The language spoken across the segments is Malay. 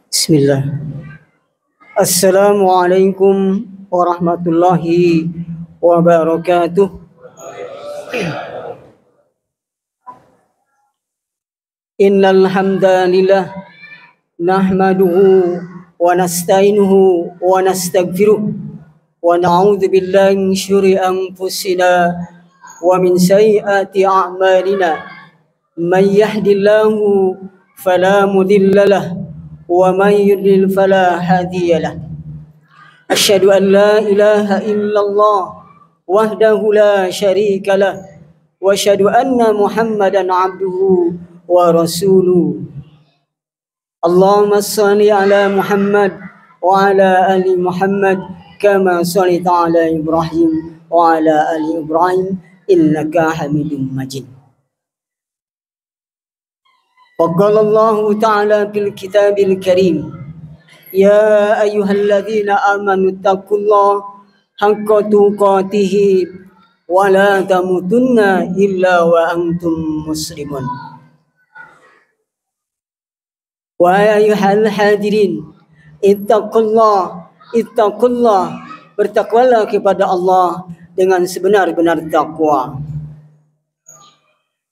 Bismillah. Assalamualaikum warahmatullahi wabarakatuh. Innal hamdalillah nahmaduhu wa nasta'inuhu wa nastaghfiruh wa na'udzu billahi min syururi anfusina wa min sayyiati a'malina. May yahdihillahu fala mudilla lahu wa may yudlil fala hadiya lahu. Asyhadu an la ilaha illallah wahdahu la syarika lah wa asyhadu anna Muhammadan abduhu wa rasuluh. Allahumma shalli ala Muhammad wa ala ali Muhammad kama shallaita ala Ibrahim wa ala ali Ibrahim innaka Hamidum Majid. Wa qala Allah ta'ala fil kitabil karim, ya ayyuhalladzina amanu taqullaha haqqa tuqatih wa la tamutunna illa wa antum muslimun. Wa ayyuhal hadirin ittaqullah bertakwalah kepada Allah dengan sebenar-benar takwa.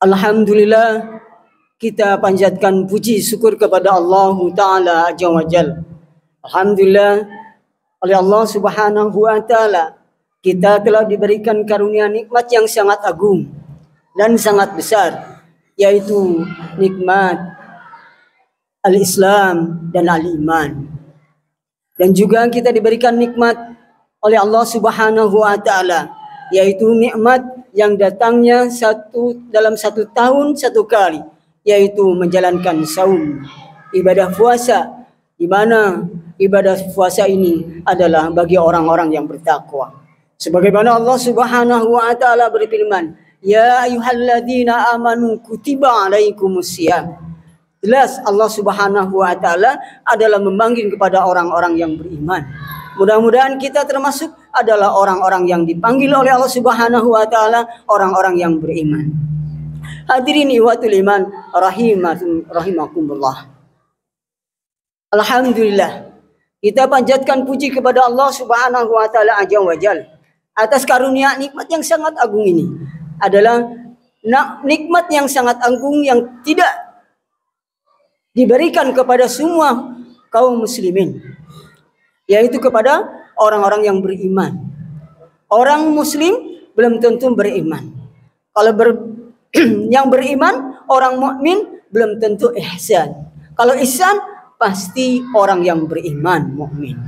Alhamdulillah, kita panjatkan puji syukur kepada Allah Ta'ala Azza wa Jalla. Alhamdulillah, oleh Allah Subhanahu wa Ta'ala kita telah diberikan karunia nikmat yang sangat agung dan sangat besar, yaitu nikmat al-Islam dan al-Iman. Dan juga kita diberikan nikmat oleh Allah Subhanahu wa Ta'ala, yaitu nikmat yang datangnya dalam satu tahun satu kali, yaitu menjalankan saum, ibadah puasa, di mana ibadah puasa ini adalah bagi orang-orang yang bertakwa. Sebagaimana Allah Subhanahu wa Ta'ala berfirman, ya ayyuhalladzina amanu kutiba alaikumusiyam. Jelas Allah Subhanahu wa Ta'ala adalah memanggil kepada orang-orang yang beriman. Mudah-mudahan kita termasuk adalah orang-orang yang dipanggil oleh Allah Subhanahu wa Ta'ala, orang-orang yang beriman. Hadirin ikhwatul iman rahimakumullah. Alhamdulillah, kita panjatkan puji kepada Allah Subhanahu wa Ta'ala Azza wa Jalla atas karunia nikmat yang sangat agung ini. Adalah nikmat yang sangat agung yang tidak diberikan kepada semua kaum muslimin, yaitu kepada orang-orang yang beriman. Orang muslim belum tentu beriman. Kalau yang beriman, orang mukmin belum tentu ihsan. Kalau ihsan pasti orang yang beriman mukmin.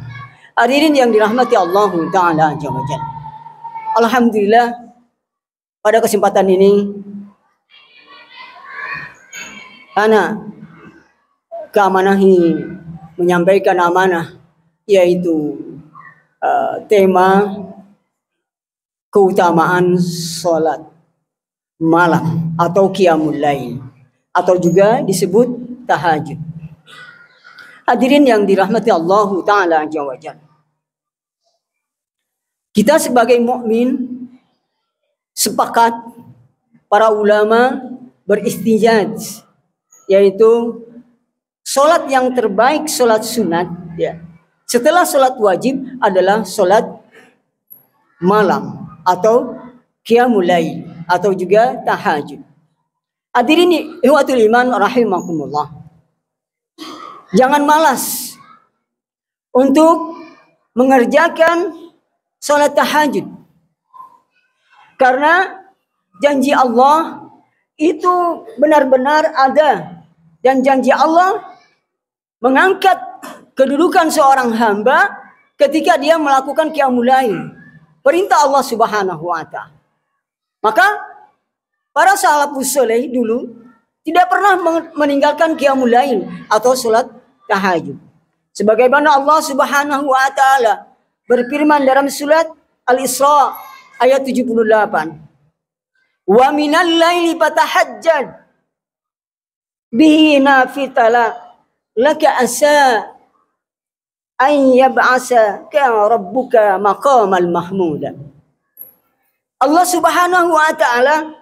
Hadirin yang dirahmati Allah Ta'ala Azza wa Jalla. Alhamdulillah, pada kesempatan ini ana keamanahi menyampaikan amanah, yaitu tema keutamaan salat malam atau qiyamul lail, atau juga disebut tahajud. Hadirin yang dirahmati Allah Ta'ala Azza wa Jalla, kita sebagai mukmin sepakat, para ulama beristijad, yaitu solat yang terbaik solat sunat, ya, setelah solat wajib adalah solat malam atau qiyamul lail atau juga tahajud. Hadirin ikhwatul iman rahimakumullah, jangan malas untuk mengerjakan solat tahajud, karena janji Allah itu benar-benar ada, dan janji Allah mengangkat kedudukan seorang hamba ketika dia melakukan qiyamul lail, perintah Allah Subhanahu wa Ta'ala. Maka para salafus saleh dulu tidak pernah meninggalkan qiyamul lail atau salat tahajud. Sebagaimana Allah Subhanahu wa Ta'ala berfirman dalam surat Al-Isra ayat 78, wa minal laili fatahajjad bihi nafila laka asa an yab'asaka rabbuka maqamal mahmuda. Allah Subhanahu wa Ta'ala,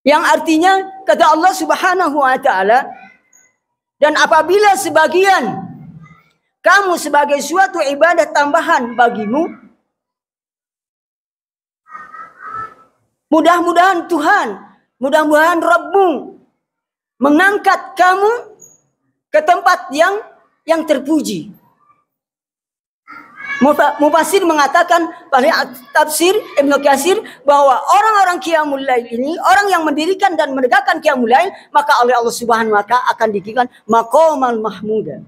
yang artinya kata Allah Subhanahu wa Ta'ala, Dan apabila sebagian kamu sebagai suatu ibadah tambahan bagimu, mudah-mudahan Tuhan, mudah-mudahan Rabbmu mengangkat kamu ke tempat yang terpuji. Mufassir mengatakan pada tafsir Ibnu Katsir bahwa orang-orang Qiyamul Lail ini, orang yang mendirikan dan menegakkan Qiyamul Lail, maka oleh Allah Subhanahu wa taala akan diberikan maqamal mahmuda.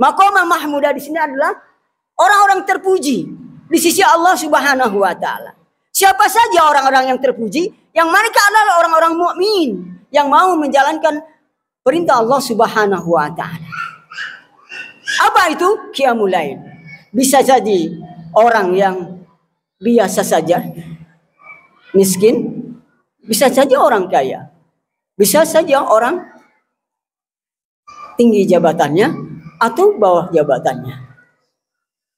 Maqamal mahmuda di sini adalah orang-orang terpuji di sisi Allah Subhanahu wa taala. Siapa saja orang-orang yang terpuji? Yang mereka adalah orang-orang mukmin yang mau menjalankan perintah Allah Subhanahu wa taala. Apa itu Qiyamul Lail? Bisa jadi orang yang biasa saja, miskin, bisa saja orang kaya, bisa saja orang tinggi jabatannya atau bawah jabatannya.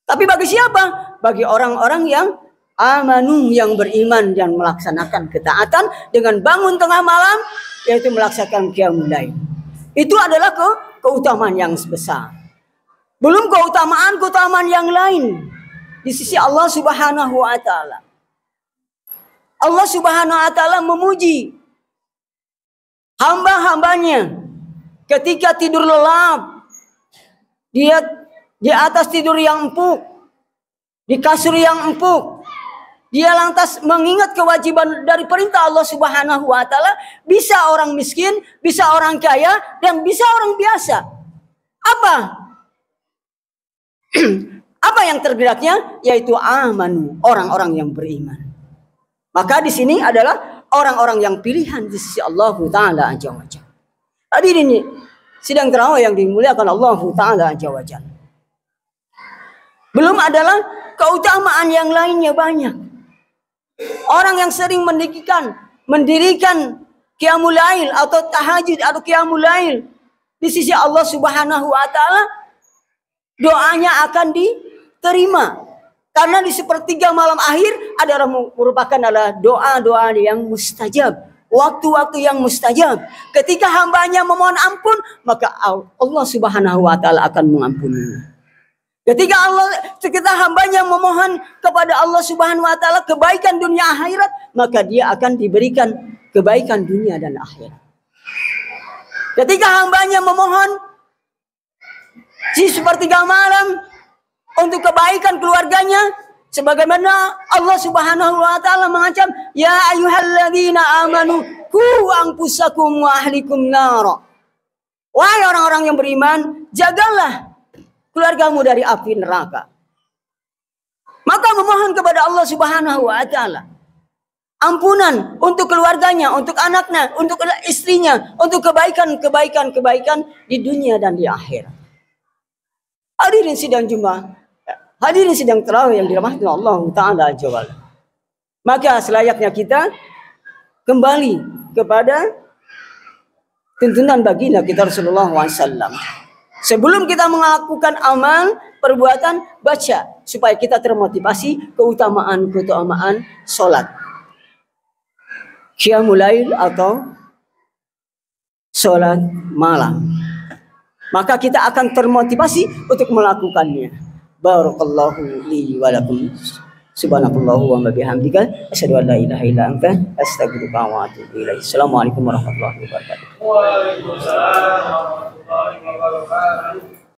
Tapi bagi siapa? Bagi orang-orang yang amanu, yang beriman dan melaksanakan ketaatan dengan bangun tengah malam, yaitu melaksanakan Qiyamul Lail. Itu adalah keutamaan yang besar. Belum keutamaan yang lain di sisi Allah Subhanahu wa taala. Allah Subhanahu wa taala memuji hamba-hambanya ketika tidur lelap. Dia di atas tidur yang empuk, di kasur yang empuk. Dia lantas mengingat kewajiban dari perintah Allah Subhanahu wa taala, bisa orang miskin, bisa orang kaya, dan bisa orang biasa. Apa yang tergeraknya? Yaitu amanu, orang-orang yang beriman. Maka di sini adalah orang-orang yang pilihan di sisi Allah Ta'ala Azza wa Jalla. Hadirin ini sidang tarawih yang dimuliakan Allah Ta'ala Azza wa Jalla. Belum adalah keutamaan yang lainnya banyak. Orang yang sering mendirikan Qiyamul Lail atau tahajud atau Qiyamul Lail di sisi Allah Subhanahu wa taala, doanya akan diterima. Karena di sepertiga malam akhir adalah merupakan doa-doa yang mustajab. Waktu-waktu yang mustajab. Ketika hambanya memohon ampun, maka Allah Subhanahu wa taala akan mengampuninya. Ketika hambanya memohon kepada Allah Subhanahu wa taala kebaikan dunia akhirat, maka dia akan diberikan kebaikan dunia dan akhirat. Ketika hambanya memohon di sepertiga malam untuk kebaikan keluarganya, sebagaimana Allah Subhanahu wa taala mengancam, ya ayyuhalladzina amanu qu anfusakum wa ahlikum nar. Wahai orang-orang yang beriman, jagalah keluargamu dari api neraka. Maka memohon kepada Allah Subhanahu wa taala ampunan untuk keluarganya, untuk anaknya, untuk istrinya, untuk kebaikan di dunia dan di akhirat. Hadirin sidang Jumat, hadirin sidang tarawih yang dirahmati Allah Ta'ala Azza wa Jalla. Maka selayaknya kita kembali kepada tuntunan baginda kita Rasulullah SAW. Sebelum kita melakukan amal, perbuatan, baca supaya kita termotivasi keutamaan sholat. Qiyamul Lail atau sholat malam. Maka kita akan termotivasi untuk melakukannya. Barakallahu li wa lakum. Subhanakallahu wa bihamdika asyhadu an la ilaha illa anta astaghfiruka wa atubu ilaik. Assalamualaikum warahmatullahi wabarakatuh. Waalaikumsalam warahmatullahi wabarakatuh.